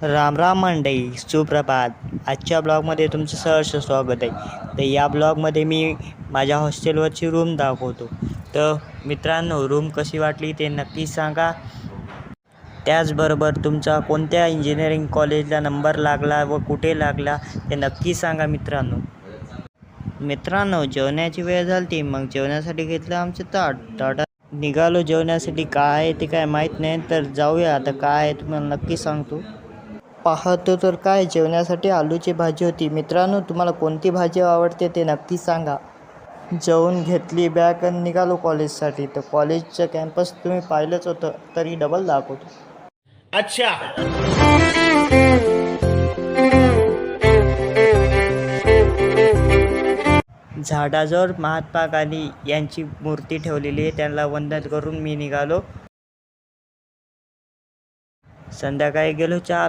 राम राम मंडळी, सुप्रभात. आजच्या ब्लॉगमध्ये तुमचं सहर्ष स्वागत आहे. तर या ब्लॉगमध्ये मी माझ्या हॉस्टेलवरची रूम दाखवतो. तर मित्रांनो, रूम कशी वाटली ते नक्की सांगा. त्याचबरोबर तुमचा कोणत्या इंजिनिअरिंग कॉलेजला नंबर लागला व कुठे लागला ते नक्की सांगा मित्रांनो, जेवणाची वेळ झाली. मग जेवणासाठी घेतलं आमचं ताटात निघालो. जेवण्यासाठी काय आहे ते काय माहीत नाही, तर जाऊया. आता काय आहे तुम्हाला नक्की सांगतो. पाहतो तर काय, जेवण्यासाठी आलूची भाजी होती. मित्रांनो, तुम्हाला कोणती भाजी आवडते ते नक्की सांगा. जेवून घेतली बॅग आणि निघालो कॉलेजसाठी. तर कॉलेजचं कॅम्पस तुम्ही पाहिलंच होतं, तरी डबल दाखवतो. अच्छा. झाडाजवळ महात्मा गांधी यांची मूर्ती ठेवलेली आहे, त्यांना वंदन करून मी निघालो. संध्याकाळी गेलो चहा